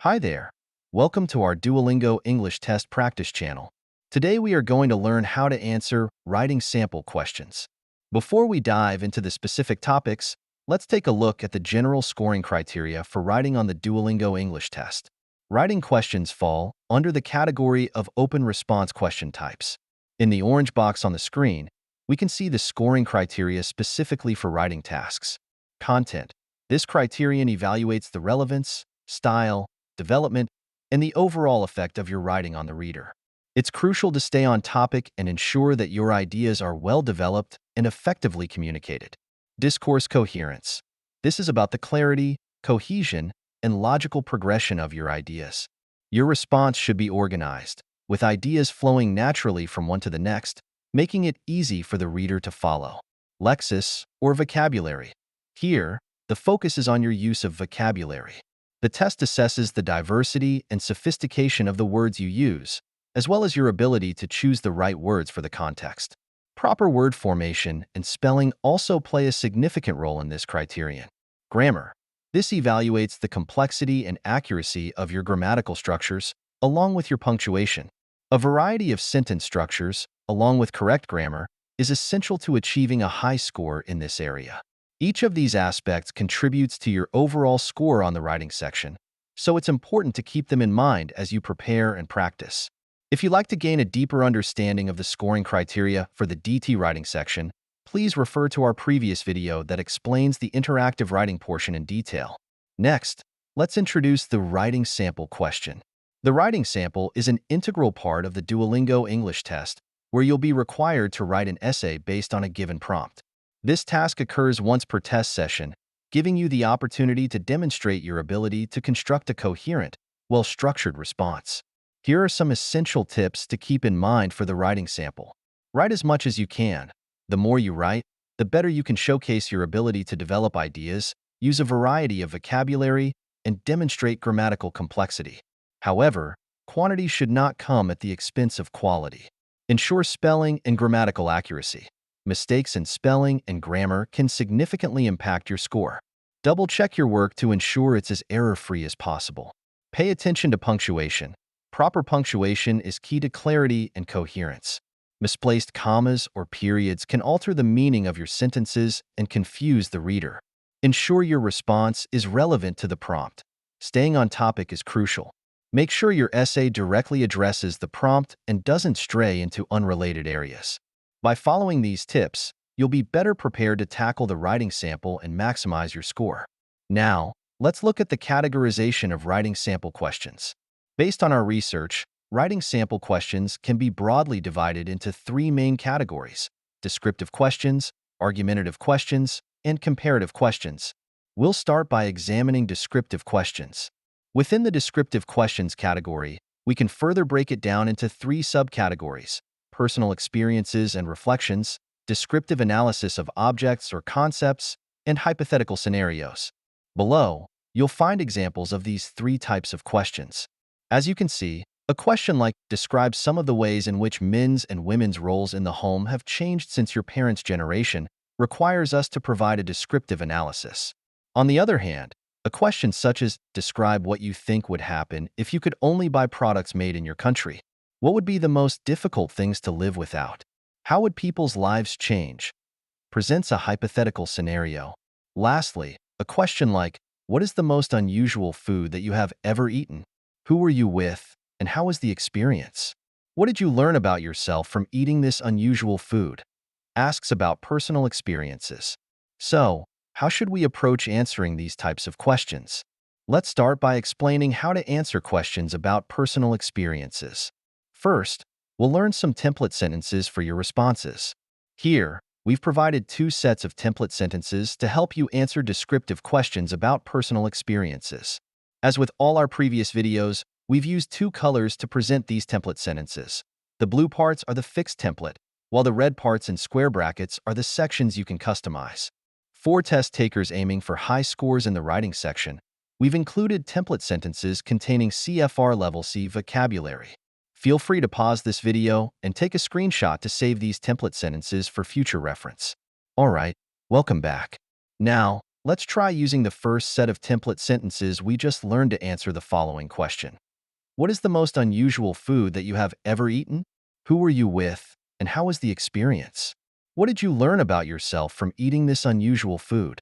Hi there. Welcome to our Duolingo English Test Practice channel. Today we are going to learn how to answer writing sample questions. Before we dive into the specific topics, let's take a look at the general scoring criteria for writing on the Duolingo English test. Writing questions fall under the category of open response question types. In the orange box on the screen, we can see the scoring criteria specifically for writing tasks. Content. This criterion evaluates the relevance, style, development, and the overall effect of your writing on the reader. It's crucial to stay on topic and ensure that your ideas are well developed and effectively communicated. Discourse coherence. This is about the clarity, cohesion, and logical progression of your ideas. Your response should be organized, with ideas flowing naturally from one to the next, making it easy for the reader to follow. Lexis, or vocabulary. Here, the focus is on your use of vocabulary. The test assesses the diversity and sophistication of the words you use, as well as your ability to choose the right words for the context. Proper word formation and spelling also play a significant role in this criterion. Grammar. This evaluates the complexity and accuracy of your grammatical structures, along with your punctuation. A variety of sentence structures, along with correct grammar, is essential to achieving a high score in this area. Each of these aspects contributes to your overall score on the writing section, so it's important to keep them in mind as you prepare and practice. If you'd like to gain a deeper understanding of the scoring criteria for the DT writing section, please refer to our previous video that explains the interactive writing portion in detail. Next, let's introduce the writing sample question. The writing sample is an integral part of the Duolingo English test, where you'll be required to write an essay based on a given prompt. This task occurs once per test session, giving you the opportunity to demonstrate your ability to construct a coherent, well-structured response. Here are some essential tips to keep in mind for the writing sample. Write as much as you can. The more you write, the better you can showcase your ability to develop ideas, use a variety of vocabulary, and demonstrate grammatical complexity. However, quantity should not come at the expense of quality. Ensure spelling and grammatical accuracy. Mistakes in spelling and grammar can significantly impact your score. Double-check your work to ensure it's as error-free as possible. Pay attention to punctuation. Proper punctuation is key to clarity and coherence. Misplaced commas or periods can alter the meaning of your sentences and confuse the reader. Ensure your response is relevant to the prompt. Staying on topic is crucial. Make sure your essay directly addresses the prompt and doesn't stray into unrelated areas. By following these tips, you'll be better prepared to tackle the writing sample and maximize your score. Now, let's look at the categorization of writing sample questions. Based on our research, writing sample questions can be broadly divided into three main categories: descriptive questions, argumentative questions, and comparative questions. We'll start by examining descriptive questions. Within the descriptive questions category, we can further break it down into three subcategories: personal experiences and reflections, descriptive analysis of objects or concepts, and hypothetical scenarios. Below, you'll find examples of these three types of questions. As you can see, a question like "Describe some of the ways in which men's and women's roles in the home have changed since your parents' generation" requires us to provide a descriptive analysis. On the other hand, a question such as "Describe what you think would happen if you could only buy products made in your country. What would be the most difficult things to live without? How would people's lives change?" presents a hypothetical scenario. Lastly, a question like "What is the most unusual food that you have ever eaten? Who were you with, and how was the experience? What did you learn about yourself from eating this unusual food?" asks about personal experiences. So, how should we approach answering these types of questions? Let's start by explaining how to answer questions about personal experiences. First, we'll learn some template sentences for your responses. Here, we've provided two sets of template sentences to help you answer descriptive questions about personal experiences. As with all our previous videos, we've used two colors to present these template sentences. The blue parts are the fixed template, while the red parts and square brackets are the sections you can customize. For test takers aiming for high scores in the writing section, we've included template sentences containing CFR Level C vocabulary. Feel free to pause this video and take a screenshot to save these template sentences for future reference. Alright, welcome back. Now, let's try using the first set of template sentences we just learned to answer the following question. What is the most unusual food that you have ever eaten? Who were you with, and how was the experience? What did you learn about yourself from eating this unusual food?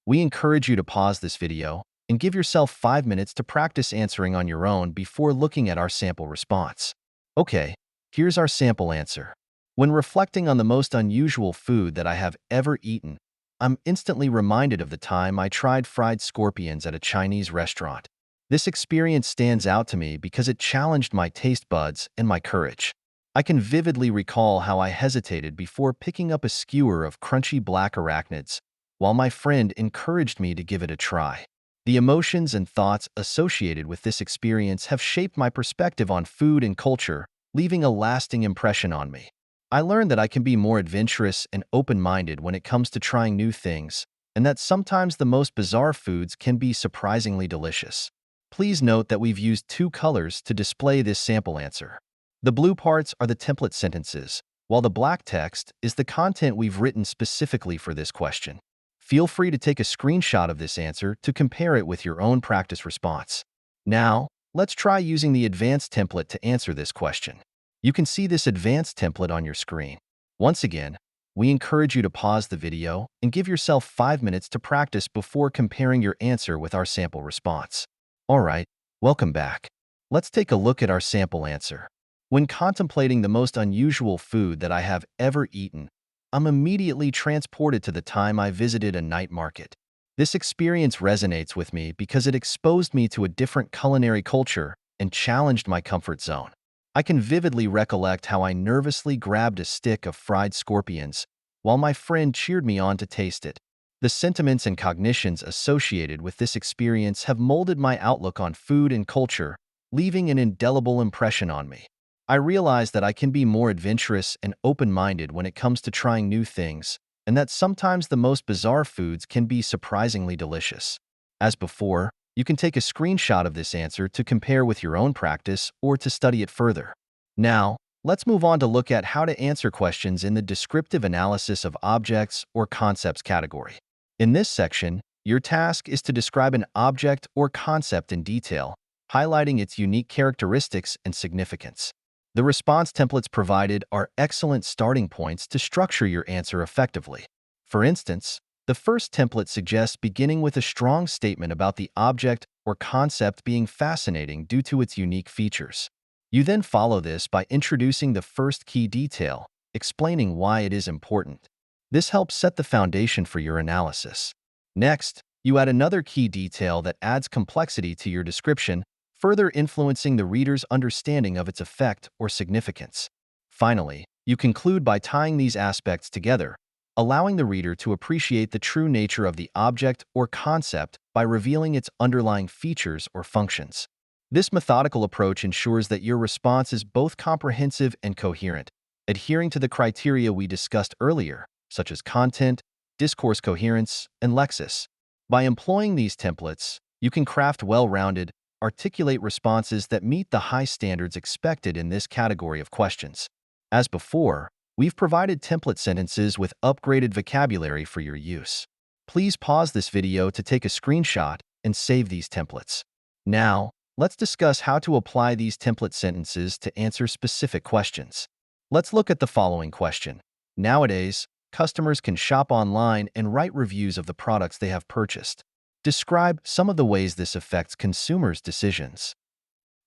We encourage you to pause this video and give yourself 5 minutes to practice answering on your own before looking at our sample response. Okay, here's our sample answer. When reflecting on the most unusual food that I have ever eaten, I'm instantly reminded of the time I tried fried scorpions at a Chinese restaurant. This experience stands out to me because it challenged my taste buds and my courage. I can vividly recall how I hesitated before picking up a skewer of crunchy black arachnids, while my friend encouraged me to give it a try. The emotions and thoughts associated with this experience have shaped my perspective on food and culture, leaving a lasting impression on me. I learned that I can be more adventurous and open-minded when it comes to trying new things, and that sometimes the most bizarre foods can be surprisingly delicious. Please note that we've used 2 colors to display this sample answer. The blue parts are the template sentences, while the black text is the content we've written specifically for this question. Feel free to take a screenshot of this answer to compare it with your own practice response. Now, let's try using the advanced template to answer this question. You can see this advanced template on your screen. Once again, we encourage you to pause the video and give yourself 5 minutes to practice before comparing your answer with our sample response. Alright, welcome back. Let's take a look at our sample answer. When contemplating the most unusual food that I have ever eaten, I'm immediately transported to the time I visited a night market. This experience resonates with me because it exposed me to a different culinary culture and challenged my comfort zone. I can vividly recollect how I nervously grabbed a stick of fried scorpions while my friend cheered me on to taste it. The sentiments and cognitions associated with this experience have molded my outlook on food and culture, leaving an indelible impression on me. I realize that I can be more adventurous and open-minded when it comes to trying new things, and that sometimes the most bizarre foods can be surprisingly delicious. As before, you can take a screenshot of this answer to compare with your own practice or to study it further. Now, let's move on to look at how to answer questions in the descriptive analysis of objects or concepts category. In this section, your task is to describe an object or concept in detail, highlighting its unique characteristics and significance. The response templates provided are excellent starting points to structure your answer effectively. For instance, the first template suggests beginning with a strong statement about the object or concept being fascinating due to its unique features. You then follow this by introducing the first key detail, explaining why it is important. This helps set the foundation for your analysis. Next, you add another key detail that adds complexity to your description, further influencing the reader's understanding of its effect or significance. Finally, you conclude by tying these aspects together, allowing the reader to appreciate the true nature of the object or concept by revealing its underlying features or functions. This methodical approach ensures that your response is both comprehensive and coherent, adhering to the criteria we discussed earlier, such as content, discourse coherence, and lexis. By employing these templates, you can craft well-rounded, articulate responses that meet the high standards expected in this category of questions. As before, we've provided template sentences with upgraded vocabulary for your use. Please pause this video to take a screenshot and save these templates. Now, let's discuss how to apply these template sentences to answer specific questions. Let's look at the following question. Nowadays, customers can shop online and write reviews of the products they have purchased. Describe some of the ways this affects consumers' decisions.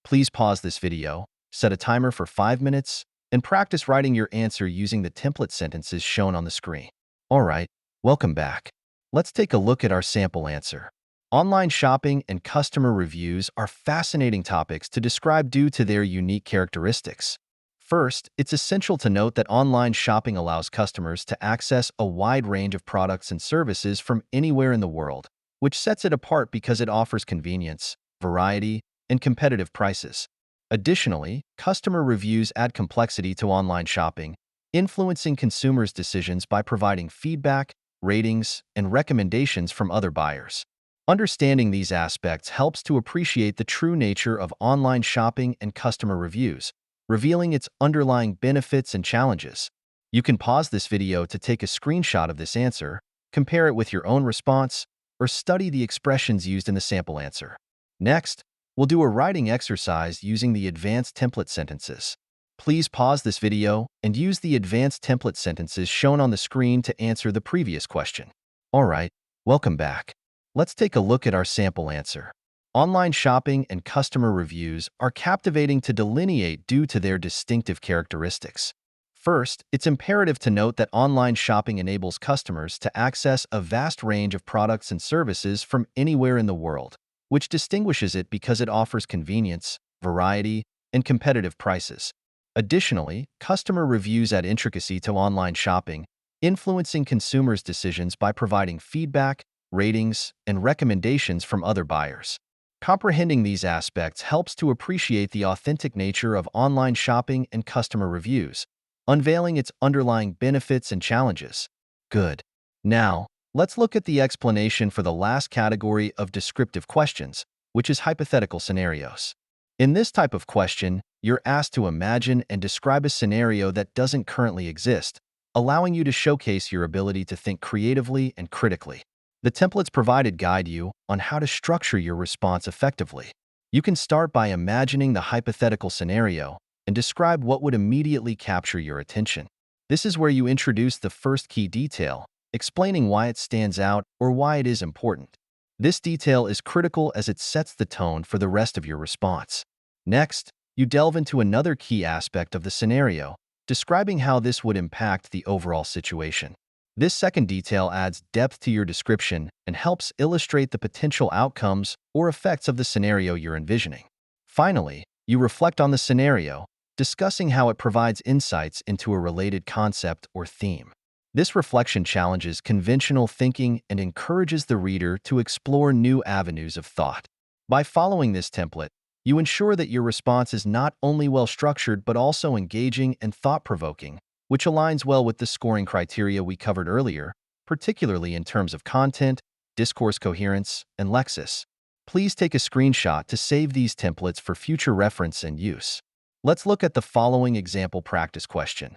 Please pause this video, set a timer for 5 minutes, and practice writing your answer using the template sentences shown on the screen. Alright, welcome back. Let's take a look at our sample answer. Online shopping and customer reviews are fascinating topics to describe due to their unique characteristics. First, it's essential to note that online shopping allows customers to access a wide range of products and services from anywhere in the world, which sets it apart because it offers convenience, variety, and competitive prices. Additionally, customer reviews add complexity to online shopping, influencing consumers' decisions by providing feedback, ratings, and recommendations from other buyers. Understanding these aspects helps to appreciate the true nature of online shopping and customer reviews, revealing its underlying benefits and challenges. You can pause this video to take a screenshot of this answer, compare it with your own response, or study the expressions used in the sample answer. Next, we'll do a writing exercise using the advanced template sentences. Please pause this video and use the advanced template sentences shown on the screen to answer the previous question. Alright, welcome back. Let's take a look at our sample answer. Online shopping and customer reviews are captivating to delineate due to their distinctive characteristics. First, it's imperative to note that online shopping enables customers to access a vast range of products and services from anywhere in the world, which distinguishes it because it offers convenience, variety, and competitive prices. Additionally, customer reviews add intricacy to online shopping, influencing consumers' decisions by providing feedback, ratings, and recommendations from other buyers. Comprehending these aspects helps to appreciate the authentic nature of online shopping and customer reviews, unveiling its underlying benefits and challenges. Good. Now, let's look at the explanation for the last category of descriptive questions, which is hypothetical scenarios. In this type of question, you're asked to imagine and describe a scenario that doesn't currently exist, allowing you to showcase your ability to think creatively and critically. The templates provided guide you on how to structure your response effectively. You can start by imagining the hypothetical scenario and describe what would immediately capture your attention. This is where you introduce the first key detail, explaining why it stands out or why it is important. This detail is critical as it sets the tone for the rest of your response. Next, you delve into another key aspect of the scenario, describing how this would impact the overall situation. This second detail adds depth to your description and helps illustrate the potential outcomes or effects of the scenario you're envisioning. Finally, you reflect on the scenario, discussing how it provides insights into a related concept or theme. This reflection challenges conventional thinking and encourages the reader to explore new avenues of thought. By following this template, you ensure that your response is not only well-structured but also engaging and thought-provoking, which aligns well with the scoring criteria we covered earlier, particularly in terms of content, discourse coherence, and lexis. Please take a screenshot to save these templates for future reference and use. Let's look at the following example practice question.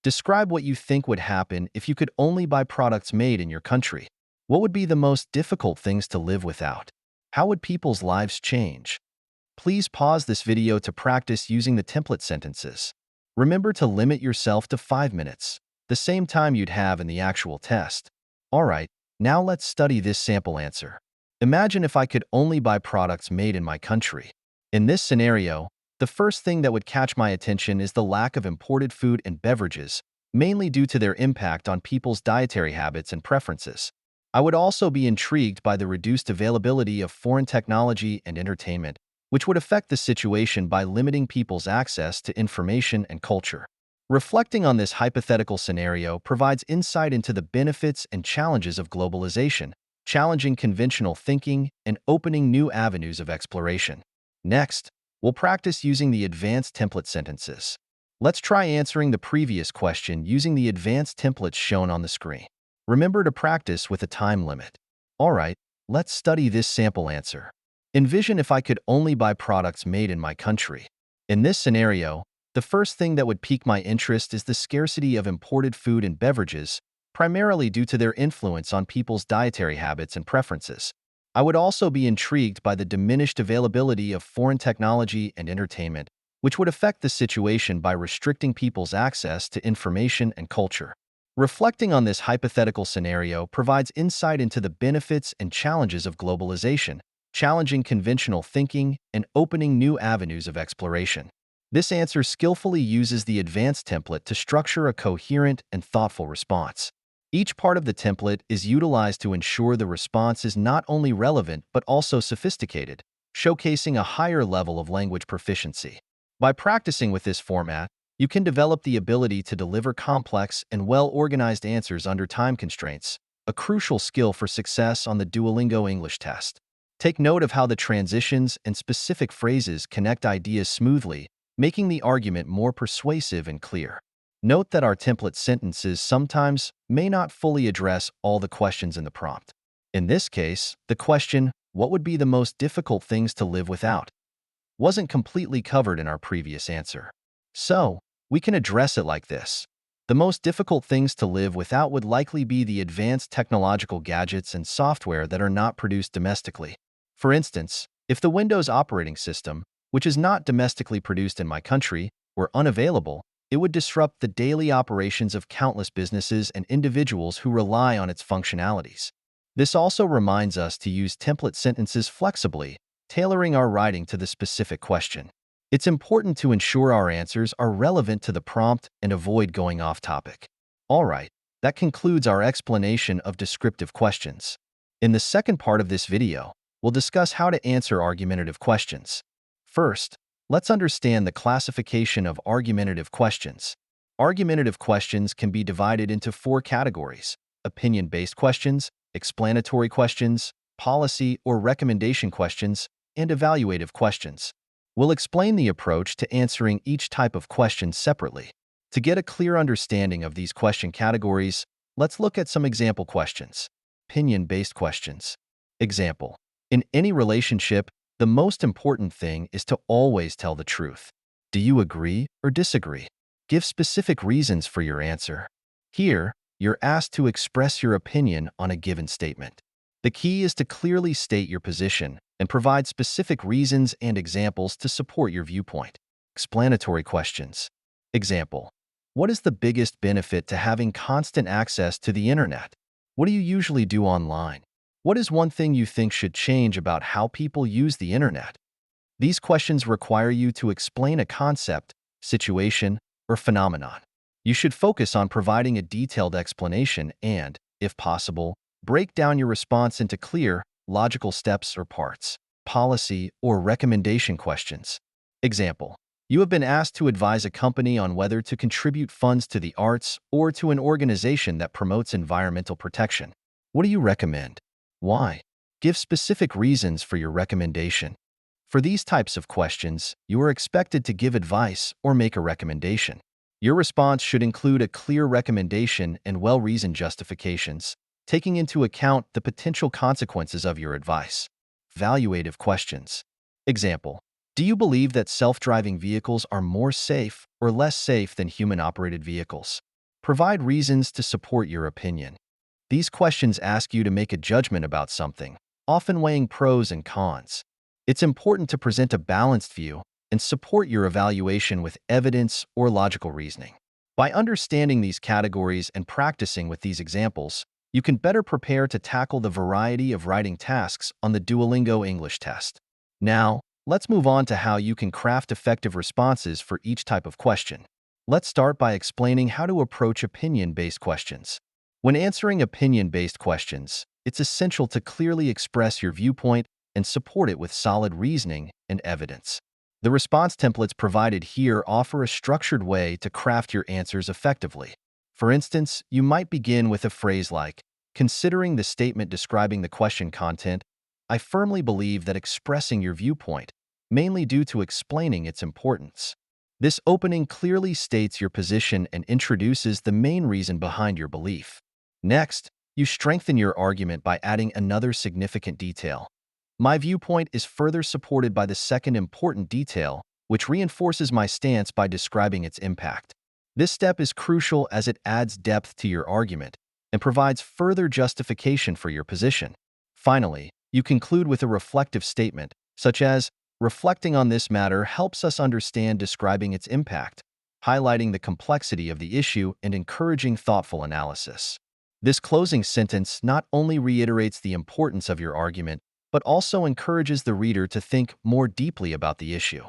Describe what you think would happen if you could only buy products made in your country. What would be the most difficult things to live without? How would people's lives change? Please pause this video to practice using the template sentences. Remember to limit yourself to 5 minutes, the same time you'd have in the actual test. Alright, now let's study this sample answer. Imagine if I could only buy products made in my country. In this scenario, the first thing that would catch my attention is the lack of imported food and beverages, mainly due to their impact on people's dietary habits and preferences. I would also be intrigued by the reduced availability of foreign technology and entertainment, which would affect the situation by limiting people's access to information and culture. Reflecting on this hypothetical scenario provides insight into the benefits and challenges of globalization, challenging conventional thinking and opening new avenues of exploration. Next, we'll practice using the advanced template sentences. Let's try answering the previous question using the advanced templates shown on the screen. Remember to practice with a time limit. Alright, let's study this sample answer. Envision if I could only buy products made in my country. In this scenario, the first thing that would pique my interest is the scarcity of imported food and beverages, primarily due to their influence on people's dietary habits and preferences. I would also be intrigued by the diminished availability of foreign technology and entertainment, which would affect the situation by restricting people's access to information and culture. Reflecting on this hypothetical scenario provides insight into the benefits and challenges of globalization, challenging conventional thinking and opening new avenues of exploration. This answer skillfully uses the advanced template to structure a coherent and thoughtful response. Each part of the template is utilized to ensure the response is not only relevant but also sophisticated, showcasing a higher level of language proficiency. By practicing with this format, you can develop the ability to deliver complex and well-organized answers under time constraints, a crucial skill for success on the Duolingo English test. Take note of how the transitions and specific phrases connect ideas smoothly, making the argument more persuasive and clear. Note that our template sentences sometimes may not fully address all the questions in the prompt. In this case, the question, "What would be the most difficult things to live without?" wasn't completely covered in our previous answer. So, we can address it like this. The most difficult things to live without would likely be the advanced technological gadgets and software that are not produced domestically. For instance, if the Windows operating system, which is not domestically produced in my country, were unavailable, it would disrupt the daily operations of countless businesses and individuals who rely on its functionalities. This also reminds us to use template sentences flexibly, tailoring our writing to the specific question. It's important to ensure our answers are relevant to the prompt and avoid going off topic. All right, that concludes our explanation of descriptive questions. In the second part of this video, we'll discuss how to answer argumentative questions. First, let's understand the classification of argumentative questions. Argumentative questions can be divided into 4 categories: opinion-based questions, explanatory questions, policy or recommendation questions, and evaluative questions. We'll explain the approach to answering each type of question separately. To get a clear understanding of these question categories, let's look at some example questions. Opinion-based questions. Example: in any relationship, the most important thing is to always tell the truth. Do you agree or disagree? Give specific reasons for your answer. Here, you're asked to express your opinion on a given statement. The key is to clearly state your position and provide specific reasons and examples to support your viewpoint. Explanatory questions. Example: what is the biggest benefit to having constant access to the internet? What do you usually do online? What is one thing you think should change about how people use the internet? These questions require you to explain a concept, situation, or phenomenon. You should focus on providing a detailed explanation and, if possible, break down your response into clear, logical steps or parts. Policy or recommendation questions. Example: you have been asked to advise a company on whether to contribute funds to the arts or to an organization that promotes environmental protection. What do you recommend? Why? Give specific reasons for your recommendation. For these types of questions, you are expected to give advice or make a recommendation. Your response should include a clear recommendation and well-reasoned justifications, taking into account the potential consequences of your advice. Evaluative questions. Example: do you believe that self-driving vehicles are more safe or less safe than human-operated vehicles? Provide reasons to support your opinion. These questions ask you to make a judgment about something, often weighing pros and cons. It's important to present a balanced view and support your evaluation with evidence or logical reasoning. By understanding these categories and practicing with these examples, you can better prepare to tackle the variety of writing tasks on the Duolingo English test. Now, let's move on to how you can craft effective responses for each type of question. Let's start by explaining how to approach opinion-based questions. When answering opinion-based questions, it's essential to clearly express your viewpoint and support it with solid reasoning and evidence. The response templates provided here offer a structured way to craft your answers effectively. For instance, you might begin with a phrase like, considering the statement describing the question content, I firmly believe that expressing your viewpoint, mainly due to explaining its importance. This opening clearly states your position and introduces the main reason behind your belief. Next, you strengthen your argument by adding another significant detail. My viewpoint is further supported by the second important detail, which reinforces my stance by describing its impact. This step is crucial as it adds depth to your argument and provides further justification for your position. Finally, you conclude with a reflective statement, such as, reflecting on this matter helps us understand describing its impact, highlighting the complexity of the issue and encouraging thoughtful analysis. This closing sentence not only reiterates the importance of your argument, but also encourages the reader to think more deeply about the issue.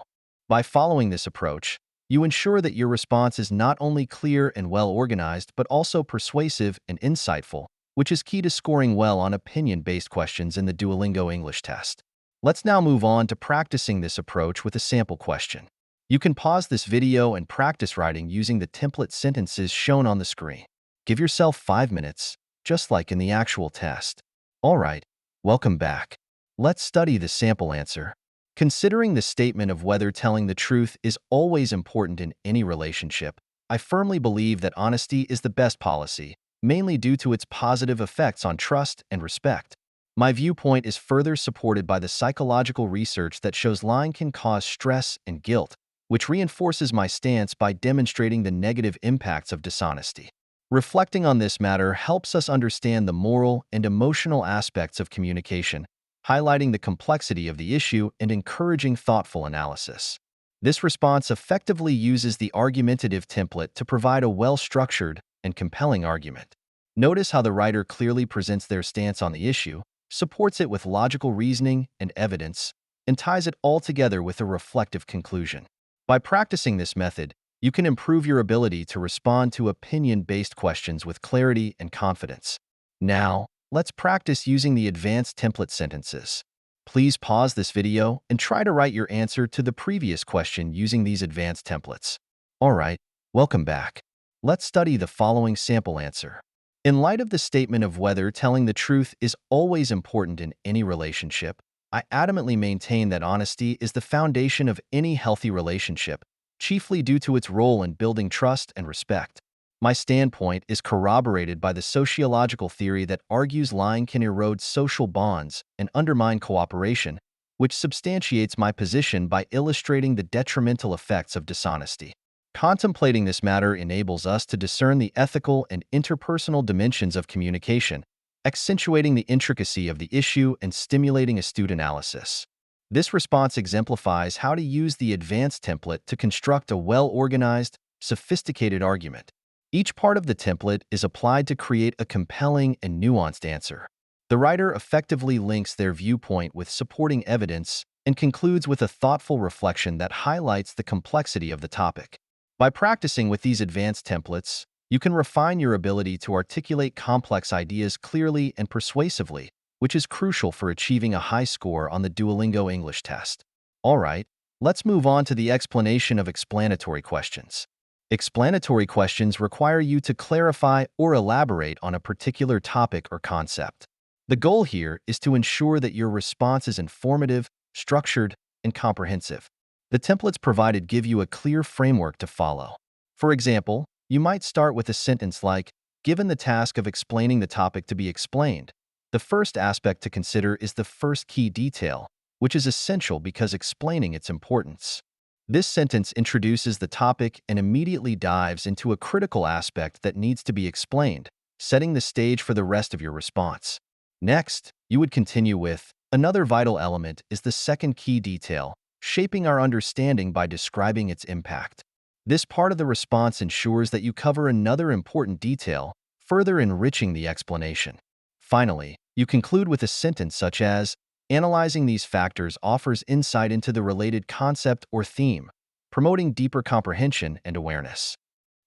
By following this approach, you ensure that your response is not only clear and well-organized, but also persuasive and insightful, which is key to scoring well on opinion-based questions in the Duolingo English test. Let's now move on to practicing this approach with a sample question. You can pause this video and practice writing using the template sentences shown on the screen. Give yourself 5 minutes, just like in the actual test. All right, welcome back. Let's study the sample answer. Considering the statement of whether telling the truth is always important in any relationship, I firmly believe that honesty is the best policy, mainly due to its positive effects on trust and respect. My viewpoint is further supported by the psychological research that shows lying can cause stress and guilt, which reinforces my stance by demonstrating the negative impacts of dishonesty. Reflecting on this matter helps us understand the moral and emotional aspects of communication, highlighting the complexity of the issue and encouraging thoughtful analysis. This response effectively uses the argumentative template to provide a well-structured and compelling argument. Notice how the writer clearly presents their stance on the issue, supports it with logical reasoning and evidence, and ties it all together with a reflective conclusion. By practicing this method, you can improve your ability to respond to opinion-based questions with clarity and confidence. Now, let's practice using the advanced template sentences. Please pause this video and try to write your answer to the previous question using these advanced templates. Alright, welcome back. Let's study the following sample answer. In light of the statement of whether telling the truth is always important in any relationship, I adamantly maintain that honesty is the foundation of any healthy relationship, chiefly due to its role in building trust and respect. My standpoint is corroborated by the sociological theory that argues lying can erode social bonds and undermine cooperation, which substantiates my position by illustrating the detrimental effects of dishonesty. Contemplating this matter enables us to discern the ethical and interpersonal dimensions of communication, accentuating the intricacy of the issue and stimulating astute analysis. This response exemplifies how to use the advanced template to construct a well-organized, sophisticated argument. Each part of the template is applied to create a compelling and nuanced answer. The writer effectively links their viewpoint with supporting evidence and concludes with a thoughtful reflection that highlights the complexity of the topic. By practicing with these advanced templates, you can refine your ability to articulate complex ideas clearly and persuasively, which is crucial for achieving a high score on the Duolingo English test. Alright, let's move on to the explanation of explanatory questions. Explanatory questions require you to clarify or elaborate on a particular topic or concept. The goal here is to ensure that your response is informative, structured, and comprehensive. The templates provided give you a clear framework to follow. For example, you might start with a sentence like, given the task of explaining the topic to be explained, the first aspect to consider is the first key detail, which is essential because explaining its importance. This sentence introduces the topic and immediately dives into a critical aspect that needs to be explained, setting the stage for the rest of your response. Next, you would continue with, another vital element is the second key detail, shaping our understanding by describing its impact. This part of the response ensures that you cover another important detail, further enriching the explanation. Finally, you conclude with a sentence such as, analyzing these factors offers insight into the related concept or theme, promoting deeper comprehension and awareness.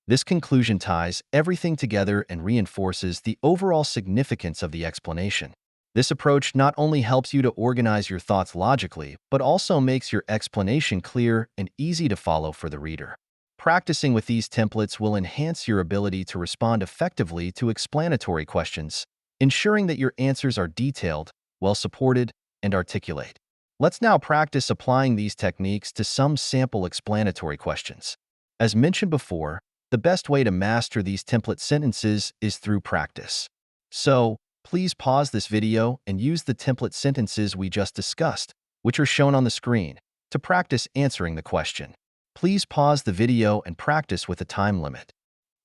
This conclusion ties everything together and reinforces the overall significance of the explanation. This approach not only helps you to organize your thoughts logically, but also makes your explanation clear and easy to follow for the reader. Practicing with these templates will enhance your ability to respond effectively to explanatory questions, ensuring that your answers are detailed, well-supported, and articulate. Let's now practice applying these techniques to some sample explanatory questions. As mentioned before, the best way to master these template sentences is through practice. So, please pause this video and use the template sentences we just discussed, which are shown on the screen, to practice answering the question. Please pause the video and practice with a time limit.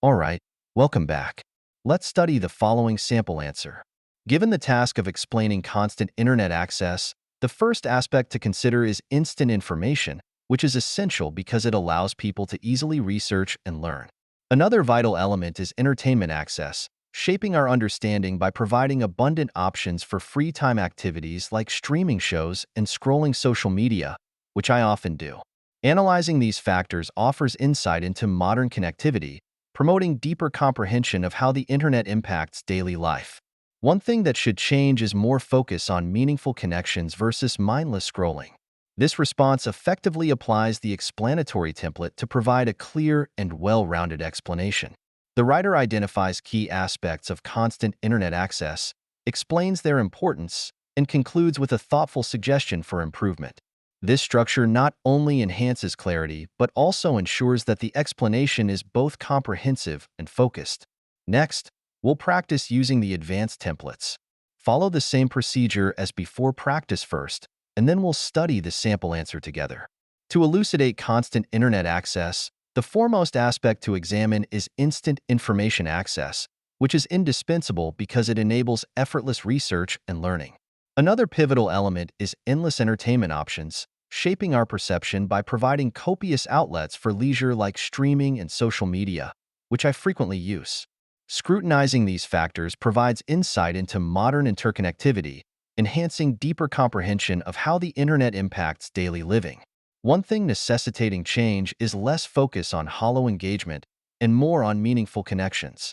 Alright, welcome back. Let's study the following sample answer. Given the task of explaining constant internet access, the first aspect to consider is instant information, which is essential because it allows people to easily research and learn. Another vital element is entertainment access, shaping our understanding by providing abundant options for free time activities like streaming shows and scrolling social media, which I often do. Analyzing these factors offers insight into modern connectivity, promoting deeper comprehension of how the internet impacts daily life. One thing that should change is more focus on meaningful connections versus mindless scrolling. This response effectively applies the explanatory template to provide a clear and well-rounded explanation. The writer identifies key aspects of constant internet access, explains their importance, and concludes with a thoughtful suggestion for improvement. This structure not only enhances clarity, but also ensures that the explanation is both comprehensive and focused. Next, we'll practice using the advanced templates. Follow the same procedure as before. Practice first, and then we'll study the sample answer together. To elucidate constant internet access, the foremost aspect to examine is instant information access, which is indispensable because it enables effortless research and learning. Another pivotal element is endless entertainment options, shaping our perception by providing copious outlets for leisure like streaming and social media, which I frequently use. Scrutinizing these factors provides insight into modern interconnectivity, enhancing deeper comprehension of how the internet impacts daily living. One thing necessitating change is less focus on hollow engagement and more on meaningful connections.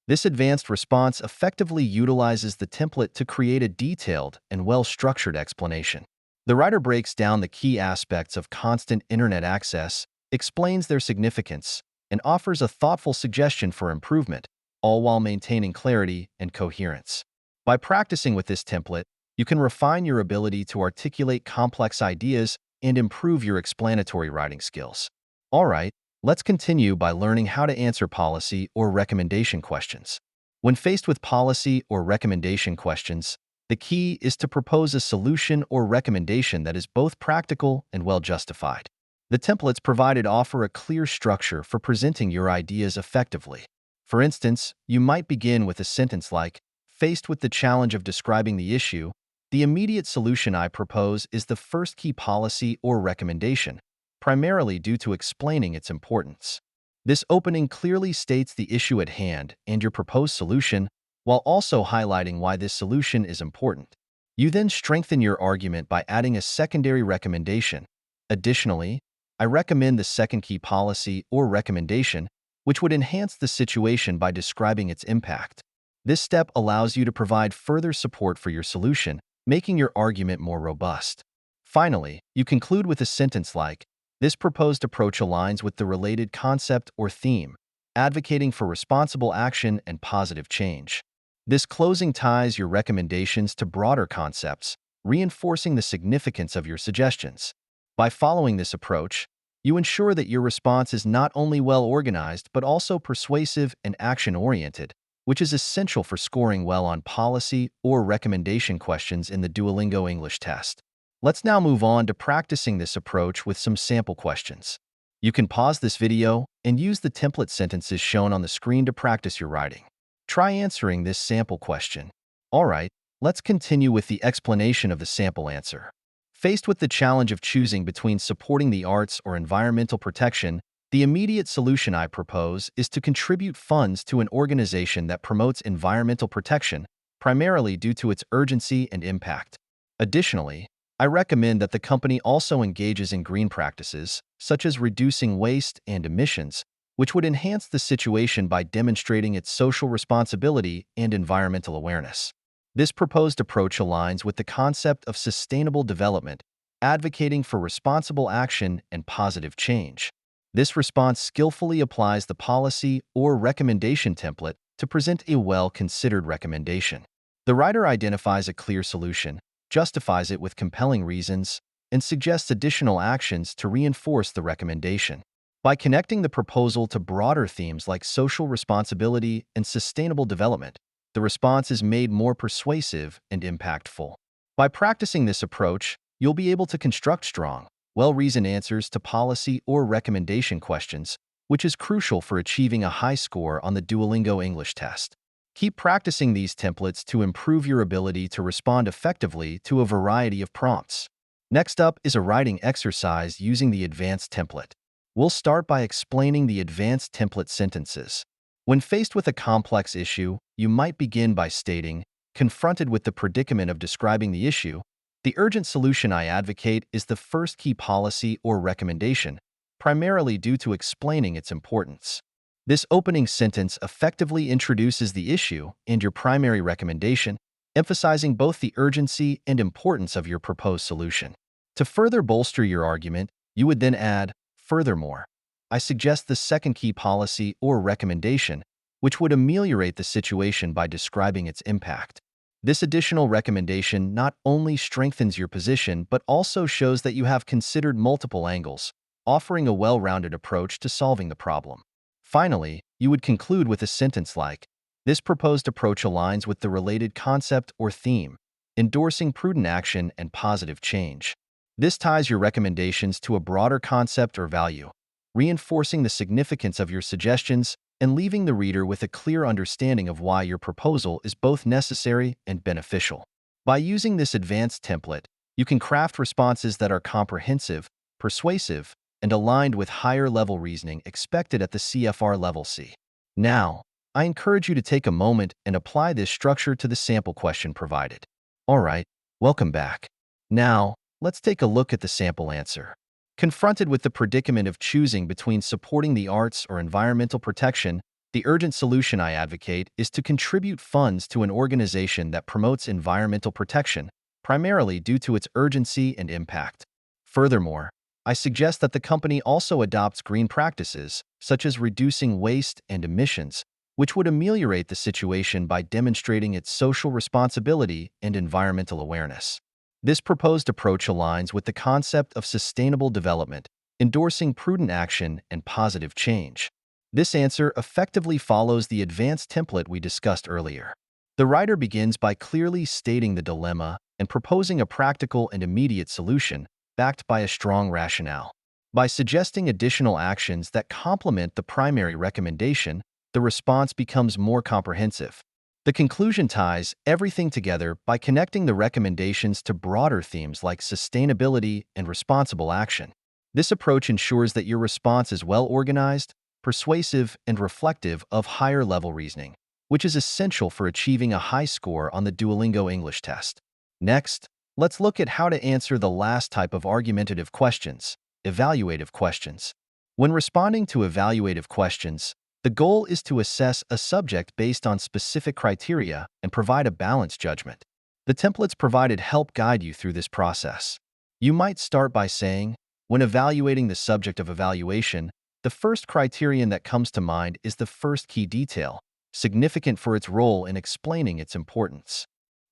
This advanced response effectively utilizes the template to create a detailed and well-structured explanation. The writer breaks down the key aspects of constant internet access, explains their significance, and offers a thoughtful suggestion for improvement, all while maintaining clarity and coherence. By practicing with this template, you can refine your ability to articulate complex ideas and improve your explanatory writing skills. All right, let's continue by learning how to answer policy or recommendation questions. When faced with policy or recommendation questions, the key is to propose a solution or recommendation that is both practical and well justified. The templates provided offer a clear structure for presenting your ideas effectively. For instance, you might begin with a sentence like, "Faced with the challenge of describing the issue, the immediate solution I propose is the first key policy or recommendation, primarily due to explaining its importance." This opening clearly states the issue at hand and your proposed solution, while also highlighting why this solution is important. You then strengthen your argument by adding a secondary recommendation. Additionally, I recommend the second key policy or recommendation, which would enhance the situation by describing its impact. This step allows you to provide further support for your solution, making your argument more robust. Finally, you conclude with a sentence like, "This proposed approach aligns with the related concept or theme, advocating for responsible action and positive change." This closing ties your recommendations to broader concepts, reinforcing the significance of your suggestions. By following this approach, you ensure that your response is not only well organized but also persuasive and action-oriented, which is essential for scoring well on policy or recommendation questions in the Duolingo English test. Let's now move on to practicing this approach with some sample questions. You can pause this video and use the template sentences shown on the screen to practice your writing. Try answering this sample question. All right, let's continue with the explanation of the sample answer. Faced with the challenge of choosing between supporting the arts or environmental protection, the immediate solution I propose is to contribute funds to an organization that promotes environmental protection, primarily due to its urgency and impact. Additionally, I recommend that the company also engages in green practices, such as reducing waste and emissions, which would enhance the situation by demonstrating its social responsibility and environmental awareness. This proposed approach aligns with the concept of sustainable development, advocating for responsible action and positive change. This response skillfully applies the policy or recommendation template to present a well-considered recommendation. The writer identifies a clear solution, justifies it with compelling reasons, and suggests additional actions to reinforce the recommendation. By connecting the proposal to broader themes like social responsibility and sustainable development, the response is made more persuasive and impactful. By practicing this approach, you'll be able to construct strong, well-reasoned answers to policy or recommendation questions, which is crucial for achieving a high score on the Duolingo English test. Keep practicing these templates to improve your ability to respond effectively to a variety of prompts. Next up is a writing exercise using the advanced template. We'll start by explaining the advanced template sentences. When faced with a complex issue, you might begin by stating, confronted with the predicament of describing the issue, the urgent solution I advocate is the first key policy or recommendation, primarily due to explaining its importance. This opening sentence effectively introduces the issue and your primary recommendation, emphasizing both the urgency and importance of your proposed solution. To further bolster your argument, you would then add, "Furthermore, I suggest the second key policy or recommendation, which would ameliorate the situation by describing its impact." This additional recommendation not only strengthens your position but also shows that you have considered multiple angles, offering a well-rounded approach to solving the problem. Finally, you would conclude with a sentence like, "This proposed approach aligns with the related concept or theme, endorsing prudent action and positive change." This ties your recommendations to a broader concept or value, reinforcing the significance of your suggestions and leaving the reader with a clear understanding of why your proposal is both necessary and beneficial. By using this advanced template, you can craft responses that are comprehensive, persuasive, and aligned with higher-level reasoning expected at the CFR Level C. Now, I encourage you to take a moment and apply this structure to the sample question provided. All right, welcome back. Now, let's take a look at the sample answer. Confronted with the predicament of choosing between supporting the arts or environmental protection, the urgent solution I advocate is to contribute funds to an organization that promotes environmental protection, primarily due to its urgency and impact. Furthermore, I suggest that the company also adopts green practices, such as reducing waste and emissions, which would ameliorate the situation by demonstrating its social responsibility and environmental awareness. This proposed approach aligns with the concept of sustainable development, endorsing prudent action and positive change. This answer effectively follows the advanced template we discussed earlier. The writer begins by clearly stating the dilemma and proposing a practical and immediate solution, backed by a strong rationale. By suggesting additional actions that complement the primary recommendation, the response becomes more comprehensive. The conclusion ties everything together by connecting the recommendations to broader themes like sustainability and responsible action. This approach ensures that your response is well-organized, persuasive, and reflective of higher-level reasoning, which is essential for achieving a high score on the Duolingo English test. Next, let's look at how to answer the last type of argumentative questions, evaluative questions. When responding to evaluative questions, the goal is to assess a subject based on specific criteria and provide a balanced judgment. The templates provided help guide you through this process. You might start by saying, when evaluating the subject of evaluation, the first criterion that comes to mind is the first key detail, significant for its role in explaining its importance.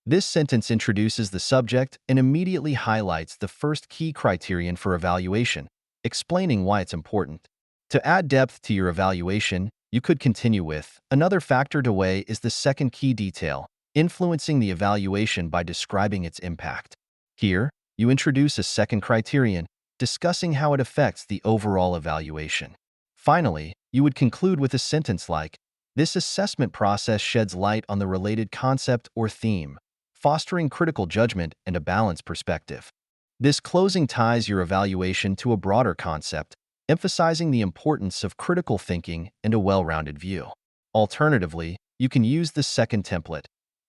This sentence introduces the subject and immediately highlights the first key criterion for evaluation, explaining why it's important. To add depth to your evaluation, you could continue with, another factor to weigh is the second key detail, influencing the evaluation by describing its impact. Here, you introduce a second criterion, discussing how it affects the overall evaluation. Finally, you would conclude with a sentence like, this assessment process sheds light on the related concept or theme, fostering critical judgment and a balanced perspective. This closing ties your evaluation to a broader concept, emphasizing the importance of critical thinking and a well-rounded view. Alternatively, you can use the second template.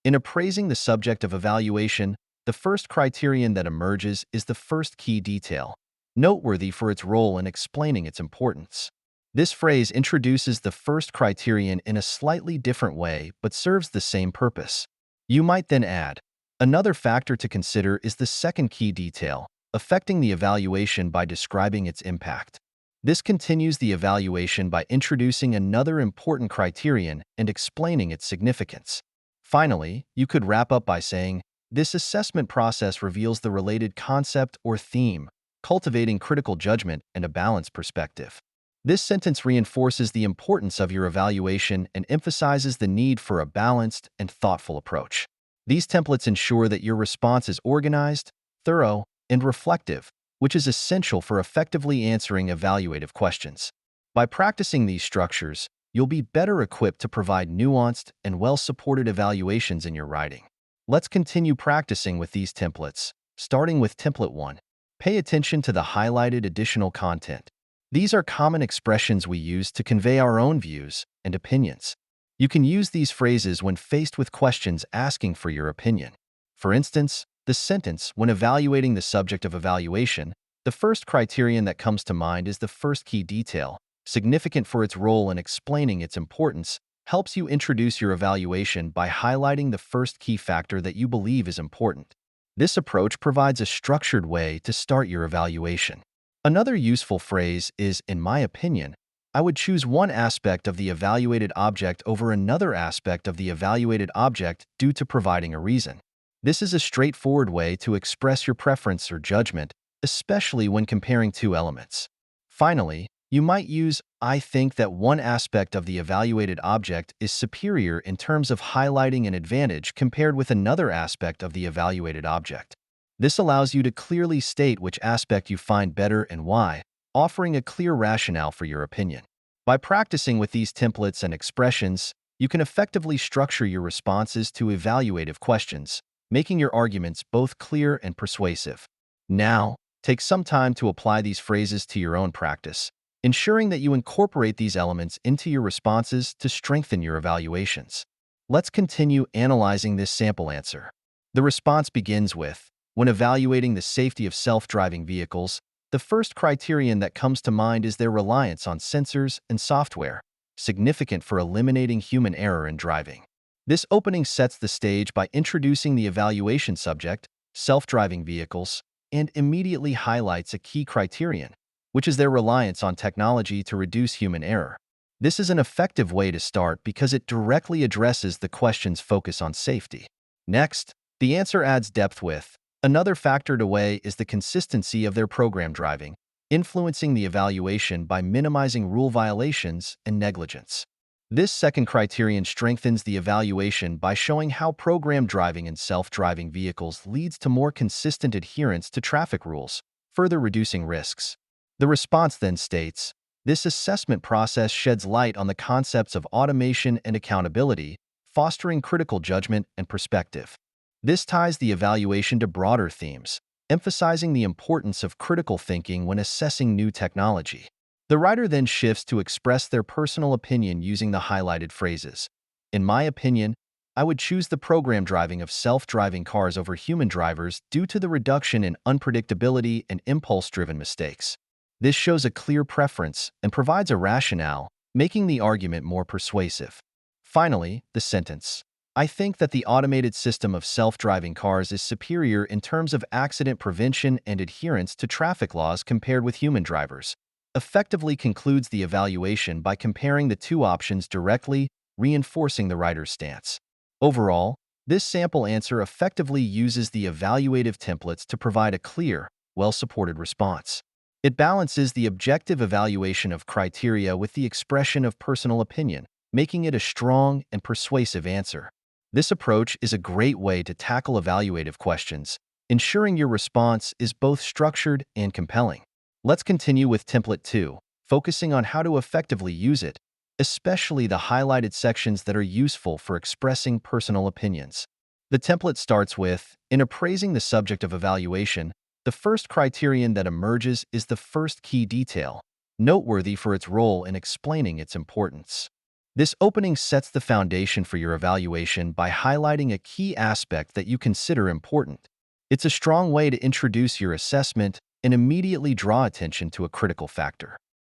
In appraising the subject of evaluation, the first criterion that emerges is the first key detail, noteworthy for its role in explaining its importance. This phrase introduces the first criterion in a slightly different way but serves the same purpose. You might then add, another factor to consider is the second key detail, affecting the evaluation by describing its impact. This continues the evaluation by introducing another important criterion and explaining its significance. Finally, you could wrap up by saying, this assessment process reveals the related concept or theme, cultivating critical judgment and a balanced perspective. This sentence reinforces the importance of your evaluation and emphasizes the need for a balanced and thoughtful approach. These templates ensure that your response is organized, thorough, and reflective, which is essential for effectively answering evaluative questions. By practicing these structures, you'll be better equipped to provide nuanced and well-supported evaluations in your writing. Let's continue practicing with these templates, starting with Template 1. Pay attention to the highlighted additional content. These are common expressions we use to convey our own views and opinions. You can use these phrases when faced with questions asking for your opinion. For instance, the sentence, when evaluating the subject of evaluation, the first criterion that comes to mind is the first key detail, significant for its role in explaining its importance, helps you introduce your evaluation by highlighting the first key factor that you believe is important. This approach provides a structured way to start your evaluation. Another useful phrase is, in my opinion. I would choose one aspect of the evaluated object over another aspect of the evaluated object due to providing a reason. This is a straightforward way to express your preference or judgment, especially when comparing two elements. Finally, you might use, I think that one aspect of the evaluated object is superior in terms of highlighting an advantage compared with another aspect of the evaluated object. This allows you to clearly state which aspect you find better and why, offering a clear rationale for your opinion. By practicing with these templates and expressions, you can effectively structure your responses to evaluative questions, making your arguments both clear and persuasive. Now, take some time to apply these phrases to your own practice, ensuring that you incorporate these elements into your responses to strengthen your evaluations. Let's continue analyzing this sample answer. The response begins with, when evaluating the safety of self-driving vehicles, the first criterion that comes to mind is their reliance on sensors and software, significant for eliminating human error in driving. This opening sets the stage by introducing the evaluation subject, self-driving vehicles, and immediately highlights a key criterion, which is their reliance on technology to reduce human error. This is an effective way to start because it directly addresses the question's focus on safety. Next, the answer adds depth with, another factor to weigh is the consistency of their program driving, influencing the evaluation by minimizing rule violations and negligence. This second criterion strengthens the evaluation by showing how program driving in self-driving vehicles leads to more consistent adherence to traffic rules, further reducing risks. The response then states, this assessment process sheds light on the concepts of automation and accountability, fostering critical judgment and perspective. This ties the evaluation to broader themes, emphasizing the importance of critical thinking when assessing new technology. The writer then shifts to express their personal opinion using the highlighted phrases. In my opinion, I would choose the program driving of self-driving cars over human drivers due to the reduction in unpredictability and impulse-driven mistakes. This shows a clear preference and provides a rationale, making the argument more persuasive. Finally, the sentence. I think that the automated system of self-driving cars is superior in terms of accident prevention and adherence to traffic laws compared with human drivers, effectively concludes the evaluation by comparing the two options directly, reinforcing the writer's stance. Overall, this sample answer effectively uses the evaluative templates to provide a clear, well-supported response. It balances the objective evaluation of criteria with the expression of personal opinion, making it a strong and persuasive answer. This approach is a great way to tackle evaluative questions, ensuring your response is both structured and compelling. Let's continue with template 2, focusing on how to effectively use it, especially the highlighted sections that are useful for expressing personal opinions. The template starts with, in appraising the subject of evaluation, the first criterion that emerges is the first key detail, noteworthy for its role in explaining its importance. This opening sets the foundation for your evaluation by highlighting a key aspect that you consider important. It's a strong way to introduce your assessment and immediately draw attention to a critical factor.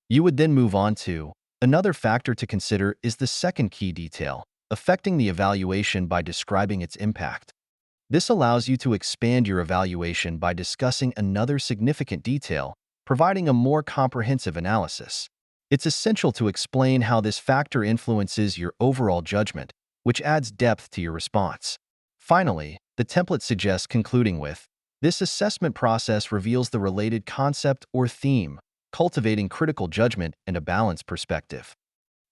You would then move on to, another factor to consider is the second key detail, affecting the evaluation by describing its impact. This allows you to expand your evaluation by discussing another significant detail, providing a more comprehensive analysis. It's essential to explain how this factor influences your overall judgment, which adds depth to your response. Finally, the template suggests concluding with, this assessment process reveals the related concept or theme, cultivating critical judgment and a balanced perspective.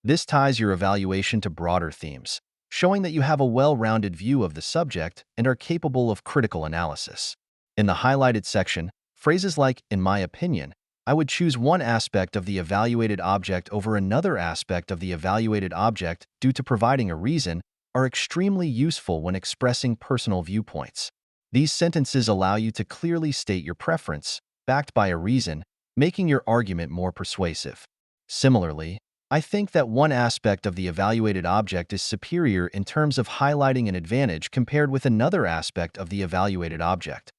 This ties your evaluation to broader themes, showing that you have a well-rounded view of the subject and are capable of critical analysis. In the highlighted section, phrases like, in my opinion, I would choose one aspect of the evaluated object over another aspect of the evaluated object due to providing a reason, are extremely useful when expressing personal viewpoints. These sentences allow you to clearly state your preference, backed by a reason, making your argument more persuasive. Similarly, I think that one aspect of the evaluated object is superior in terms of highlighting an advantage compared with another aspect of the evaluated object.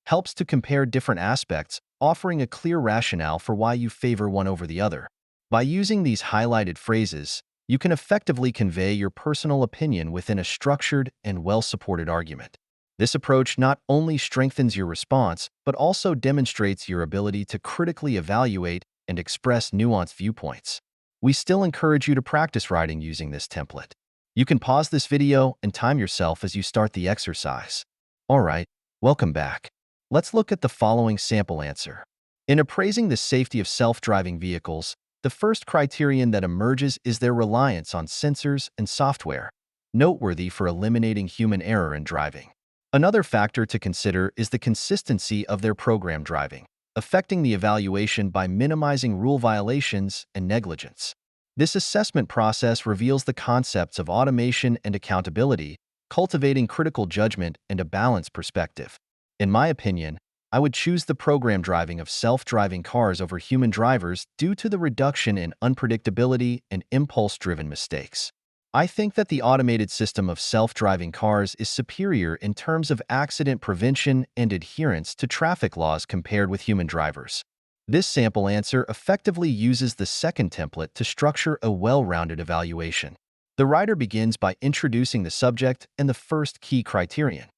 Helps to compare different aspects, offering a clear rationale for why you favor one over the other. By using these highlighted phrases, you can effectively convey your personal opinion within a structured and well-supported argument. This approach not only strengthens your response, but also demonstrates your ability to critically evaluate and express nuanced viewpoints. We still encourage you to practice writing using this template. You can pause this video and time yourself as you start the exercise. Alright, welcome back. Let's look at the following sample answer. In appraising the safety of self-driving vehicles, the first criterion that emerges is their reliance on sensors and software, noteworthy for eliminating human error in driving. Another factor to consider is the consistency of their program driving, affecting the evaluation by minimizing rule violations and negligence. This assessment process reveals the concepts of automation and accountability, cultivating critical judgment and a balanced perspective. In my opinion, I would choose the program driving of self-driving cars over human drivers due to the reduction in unpredictability and impulse-driven mistakes. I think that the automated system of self-driving cars is superior in terms of accident prevention and adherence to traffic laws compared with human drivers. This sample answer effectively uses the second template to structure a well-rounded evaluation. The writer begins by introducing the subject and the first key criterion: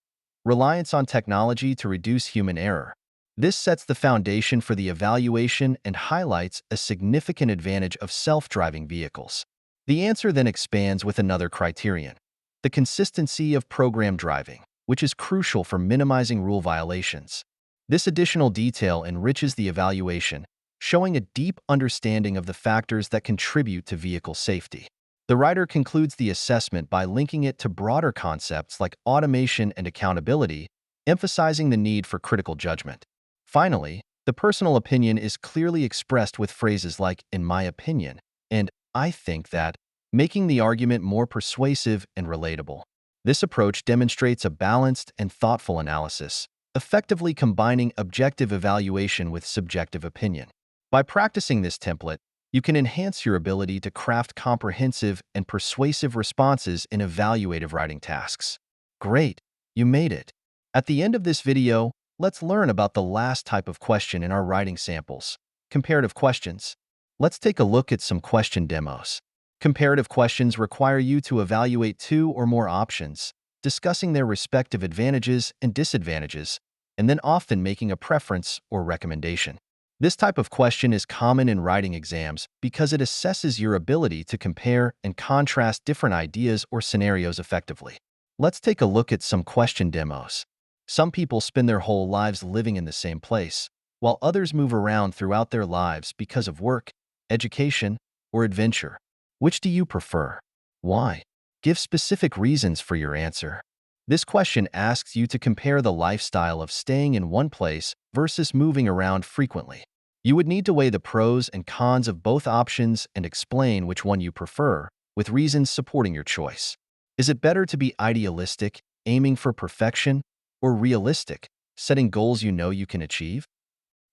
reliance on technology to reduce human error. This sets the foundation for the evaluation and highlights a significant advantage of self-driving vehicles. The answer then expands with another criterion: the consistency of program driving, which is crucial for minimizing rule violations. This additional detail enriches the evaluation, showing a deep understanding of the factors that contribute to vehicle safety. The writer concludes the assessment by linking it to broader concepts like automation and accountability, emphasizing the need for critical judgment. Finally, the personal opinion is clearly expressed with phrases like "in my opinion" and "I think that," making the argument more persuasive and relatable. This approach demonstrates a balanced and thoughtful analysis, effectively combining objective evaluation with subjective opinion. By practicing this template, you can enhance your ability to craft comprehensive and persuasive responses in evaluative writing tasks. Great, you made it. At the end of this video, let's learn about the last type of question in our writing samples: comparative questions. Let's take a look at some question demos. Comparative questions require you to evaluate two or more options, discussing their respective advantages and disadvantages, and then often making a preference or recommendation. This type of question is common in writing exams because it assesses your ability to compare and contrast different ideas or scenarios effectively. Let's take a look at some question demos. Some people spend their whole lives living in the same place, while others move around throughout their lives because of work, education, or adventure. Which do you prefer? Why? Give specific reasons for your answer. This question asks you to compare the lifestyle of staying in one place versus moving around frequently. You would need to weigh the pros and cons of both options and explain which one you prefer, with reasons supporting your choice. Is it better to be idealistic, aiming for perfection, or realistic, setting goals you know you can achieve?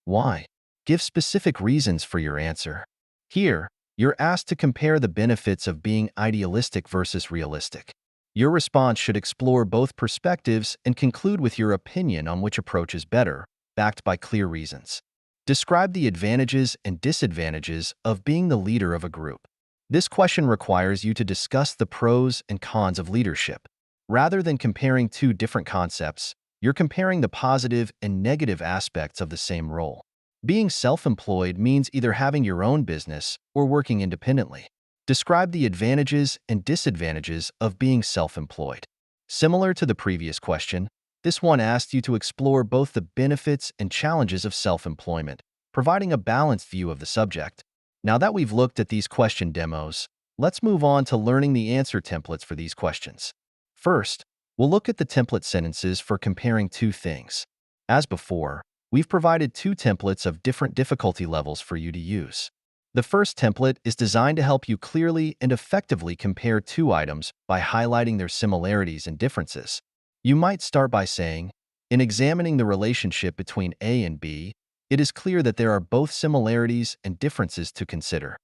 Why? Give specific reasons for your answer. Here, you're asked to compare the benefits of being idealistic versus realistic. Your response should explore both perspectives and conclude with your opinion on which approach is better, backed by clear reasons. Describe the advantages and disadvantages of being the leader of a group. This question requires you to discuss the pros and cons of leadership. Rather than comparing two different concepts, you're comparing the positive and negative aspects of the same role. Being self-employed means either having your own business or working independently. Describe the advantages and disadvantages of being self-employed. Similar to the previous question, this one asked you to explore both the benefits and challenges of self-employment, providing a balanced view of the subject. Now that we've looked at these question demos, let's move on to learning the answer templates for these questions. First, we'll look at the template sentences for comparing two things. As before, we've provided two templates of different difficulty levels for you to use. The first template is designed to help you clearly and effectively compare two items by highlighting their similarities and differences. You might start by saying, in examining the relationship between A and B, it is clear that there are both similarities and differences to consider.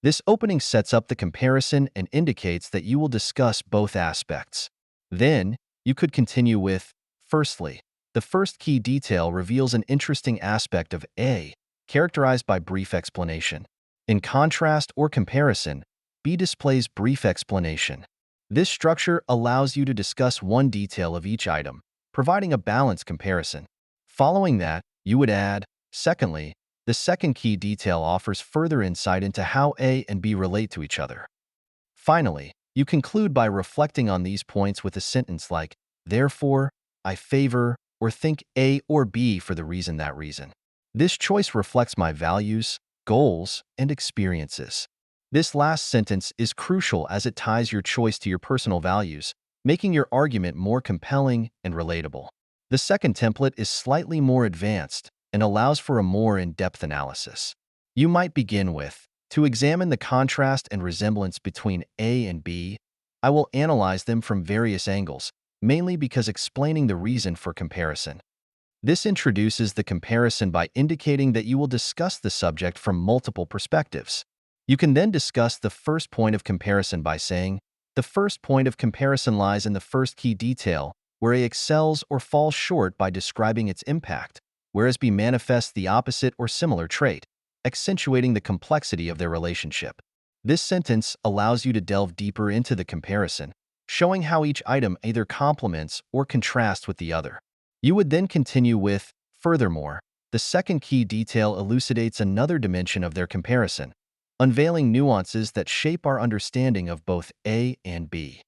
This opening sets up the comparison and indicates that you will discuss both aspects. Then, you could continue with, firstly, the first key detail reveals an interesting aspect of A, characterized by brief explanation. In contrast or comparison, B displays brief explanation. This structure allows you to discuss one detail of each item, providing a balanced comparison. Following that, you would add, secondly, the second key detail offers further insight into how A and B relate to each other. Finally, you conclude by reflecting on these points with a sentence like, therefore, I favor or think A or B for the reason that reason. This choice reflects my values, goals, and experiences. This last sentence is crucial as it ties your choice to your personal values, making your argument more compelling and relatable. The second template is slightly more advanced and allows for a more in-depth analysis. You might begin with, to examine the contrast and resemblance between A and B, I will analyze them from various angles, mainly because explaining the reason for comparison. This introduces the comparison by indicating that you will discuss the subject from multiple perspectives. You can then discuss the first point of comparison by saying, the first point of comparison lies in the first key detail, where A excels or falls short by describing its impact, whereas B manifests the opposite or similar trait, accentuating the complexity of their relationship. This sentence allows you to delve deeper into the comparison, showing how each item either complements or contrasts with the other. You would then continue with, furthermore, the second key detail elucidates another dimension of their comparison, unveiling nuances that shape our understanding of both A and B.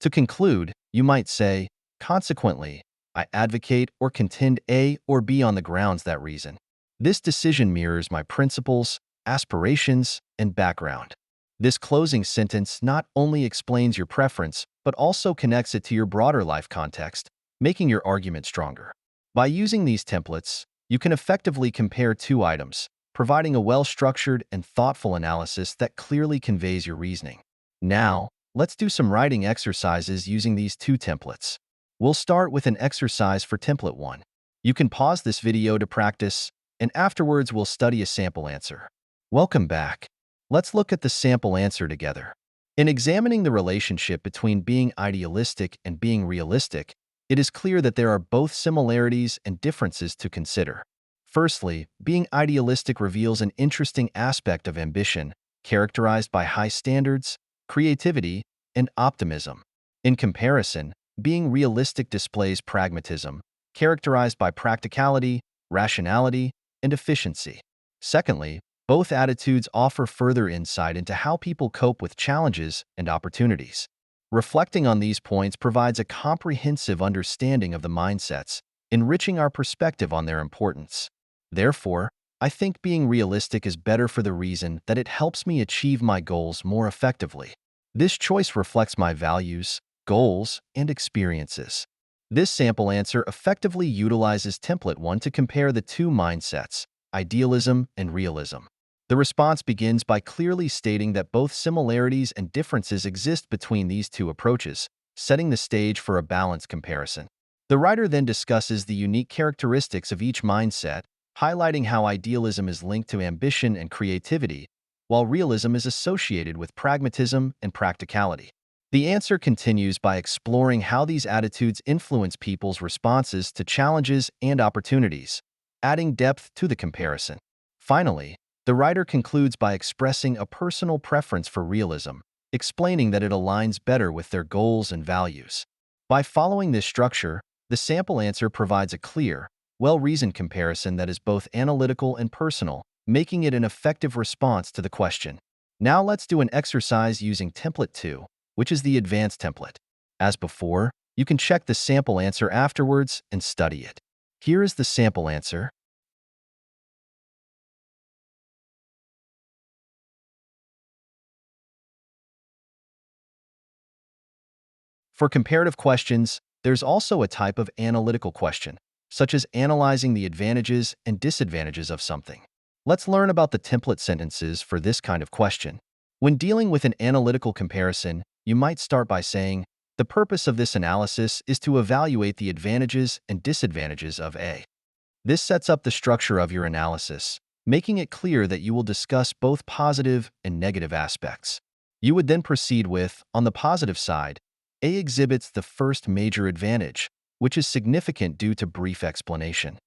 To conclude, you might say, consequently, I advocate or contend A or B on the grounds that reason. This decision mirrors my principles, aspirations, and background. This closing sentence not only explains your preference, but also connects it to your broader life context, making your argument stronger. By using these templates, you can effectively compare two items, providing a well-structured and thoughtful analysis that clearly conveys your reasoning. Now, let's do some writing exercises using these two templates. We'll start with an exercise for template 1. You can pause this video to practice, and afterwards we'll study a sample answer. Welcome back. Let's look at the sample answer together. In examining the relationship between being idealistic and being realistic, it is clear that there are both similarities and differences to consider. Firstly, being idealistic reveals an interesting aspect of ambition, characterized by high standards, creativity, and optimism. In comparison, being realistic displays pragmatism, characterized by practicality, rationality, and efficiency. Secondly, both attitudes offer further insight into how people cope with challenges and opportunities. Reflecting on these points provides a comprehensive understanding of the mindsets, enriching our perspective on their importance. Therefore, I think being realistic is better for the reason that it helps me achieve my goals more effectively. This choice reflects my values, goals, and experiences. This sample answer effectively utilizes template 1 to compare the two mindsets, idealism and realism. The response begins by clearly stating that both similarities and differences exist between these two approaches, setting the stage for a balanced comparison. The writer then discusses the unique characteristics of each mindset, highlighting how idealism is linked to ambition and creativity, while realism is associated with pragmatism and practicality. The answer continues by exploring how these attitudes influence people's responses to challenges and opportunities, adding depth to the comparison. Finally, the writer concludes by expressing a personal preference for realism, explaining that it aligns better with their goals and values. By following this structure, the sample answer provides a clear, well-reasoned comparison that is both analytical and personal, making it an effective response to the question. Now let's do an exercise using template 2, which is the advanced template. As before, you can check the sample answer afterwards and study it. Here is the sample answer. For comparative questions, there's also a type of analytical question, such as analyzing the advantages and disadvantages of something. Let's learn about the template sentences for this kind of question. When dealing with an analytical comparison, you might start by saying, the purpose of this analysis is to evaluate the advantages and disadvantages of A. This sets up the structure of your analysis, making it clear that you will discuss both positive and negative aspects. You would then proceed with, on the positive side, A exhibits the first major advantage, which is significant due to brief explanation.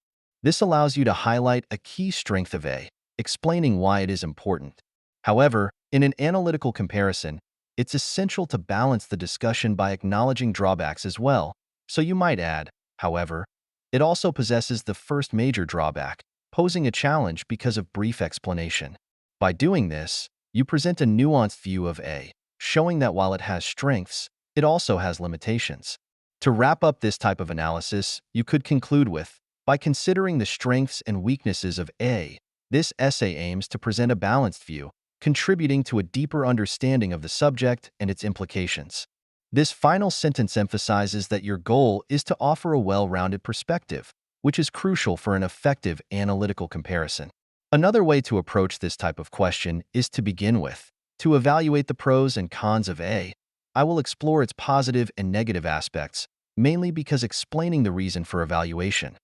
This allows you to highlight a key strength of A, explaining why it is important. However, in an analytical comparison, it's essential to balance the discussion by acknowledging drawbacks as well, so you might add, however, it also possesses the first major drawback, posing a challenge because of brief explanation. By doing this, you present a nuanced view of A, showing that while it has strengths, it also has limitations. To wrap up this type of analysis, you could conclude with, by considering the strengths and weaknesses of A, this essay aims to present a balanced view, contributing to a deeper understanding of the subject and its implications. This final sentence emphasizes that your goal is to offer a well-rounded perspective, which is crucial for an effective analytical comparison. Another way to approach this type of question is to begin with, to evaluate the pros and cons of A. I will explore its positive and negative aspects, mainly because explaining the reason for evaluation.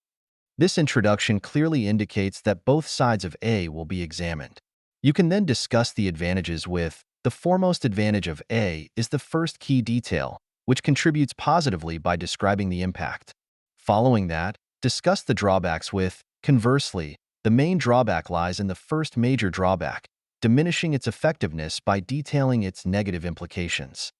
This introduction clearly indicates that both sides of A will be examined. You can then discuss the advantages with, the foremost advantage of A is the first key detail, which contributes positively by describing the impact. Following that, discuss the drawbacks with, conversely, the main drawback lies in the first major drawback, diminishing its effectiveness by detailing its negative implications.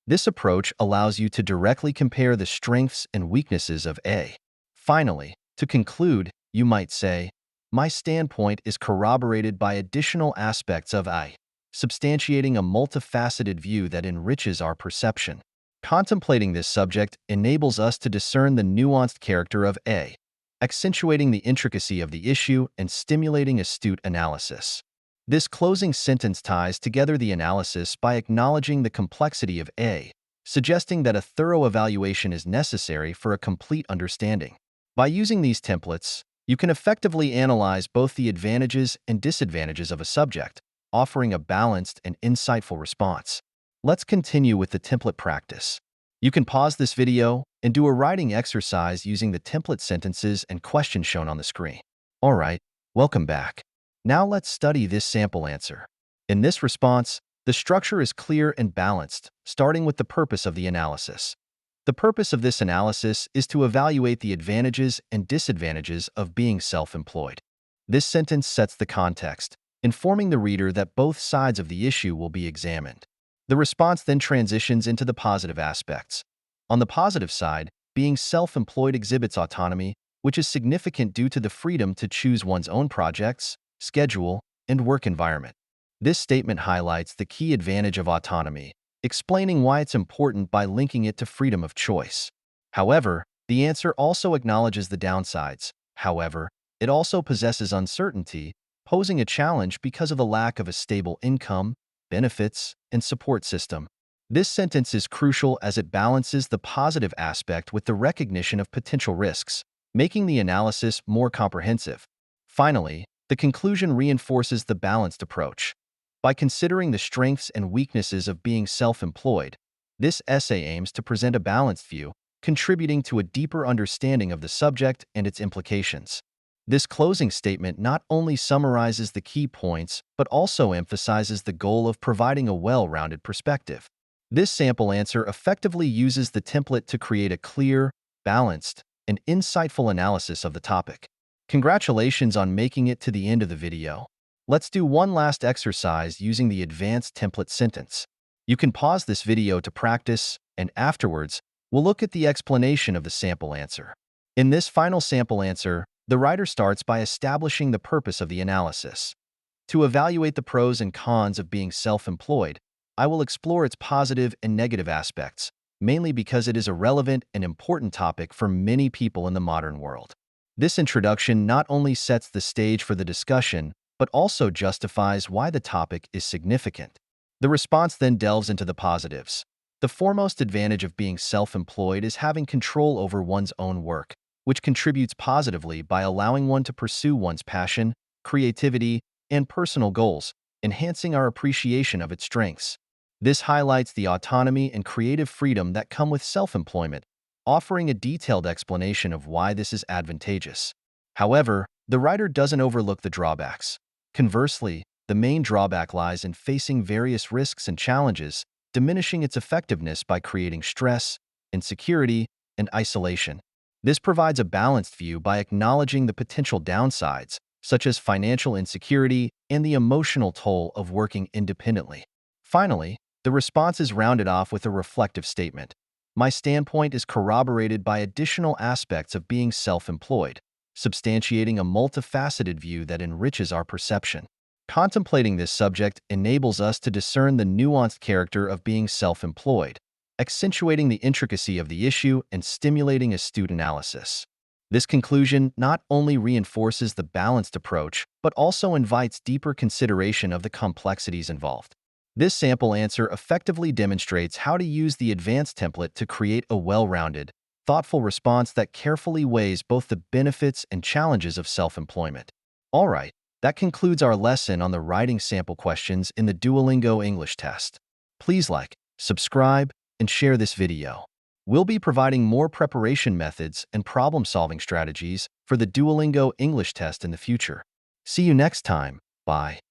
This approach allows you to directly compare the strengths and weaknesses of A. Finally, to conclude, you might say, my standpoint is corroborated by additional aspects of I, substantiating a multifaceted view that enriches our perception. Contemplating this subject enables us to discern the nuanced character of A, accentuating the intricacy of the issue and stimulating astute analysis. This closing sentence ties together the analysis by acknowledging the complexity of A, suggesting that a thorough evaluation is necessary for a complete understanding. By using these templates, you can effectively analyze both the advantages and disadvantages of a subject, offering a balanced and insightful response. Let's continue with the template practice. You can pause this video and do a writing exercise using the template sentences and questions shown on the screen. Alright, welcome back. Now let's study this sample answer. In this response, the structure is clear and balanced, starting with the purpose of the analysis. The purpose of this analysis is to evaluate the advantages and disadvantages of being self-employed. This sentence sets the context, informing the reader that both sides of the issue will be examined. The response then transitions into the positive aspects. On the positive side, being self-employed exhibits autonomy, which is significant due to the freedom to choose one's own projects, schedule, and work environment. This statement highlights the key advantage of autonomy, explaining why it's important by linking it to freedom of choice. However, the answer also acknowledges the downsides. However, it also possesses uncertainty, posing a challenge because of the lack of a stable income, benefits, and support system. This sentence is crucial as it balances the positive aspect with the recognition of potential risks, making the analysis more comprehensive. Finally, the conclusion reinforces the balanced approach. By considering the strengths and weaknesses of being self-employed, this essay aims to present a balanced view, contributing to a deeper understanding of the subject and its implications. This closing statement not only summarizes the key points, but also emphasizes the goal of providing a well-rounded perspective. This sample answer effectively uses the template to create a clear, balanced, and insightful analysis of the topic. Congratulations on making it to the end of the video. Let's do one last exercise using the advanced template sentence. You can pause this video to practice, and afterwards, we'll look at the explanation of the sample answer. In this final sample answer, the writer starts by establishing the purpose of the analysis. To evaluate the pros and cons of being self-employed, I will explore its positive and negative aspects, mainly because it is a relevant and important topic for many people in the modern world. This introduction not only sets the stage for the discussion, but also justifies why the topic is significant. The response then delves into the positives. The foremost advantage of being self-employed is having control over one's own work, which contributes positively by allowing one to pursue one's passion, creativity, and personal goals, enhancing our appreciation of its strengths. This highlights the autonomy and creative freedom that come with self-employment, offering a detailed explanation of why this is advantageous. However, the writer doesn't overlook the drawbacks. Conversely, the main drawback lies in facing various risks and challenges, diminishing its effectiveness by creating stress, insecurity, and isolation. This provides a balanced view by acknowledging the potential downsides, such as financial insecurity and the emotional toll of working independently. Finally, the response is rounded off with a reflective statement. My standpoint is corroborated by additional aspects of being self-employed, substantiating a multifaceted view that enriches our perception. Contemplating this subject enables us to discern the nuanced character of being self-employed, accentuating the intricacy of the issue and stimulating astute analysis. This conclusion not only reinforces the balanced approach, but also invites deeper consideration of the complexities involved. This sample answer effectively demonstrates how to use the advanced template to create a well-rounded, thoughtful response that carefully weighs both the benefits and challenges of self-employment. All right, that concludes our lesson on the writing sample questions in the Duolingo English test. Please like, subscribe, and share this video. We'll be providing more preparation methods and problem-solving strategies for the Duolingo English test in the future. See you next time. Bye.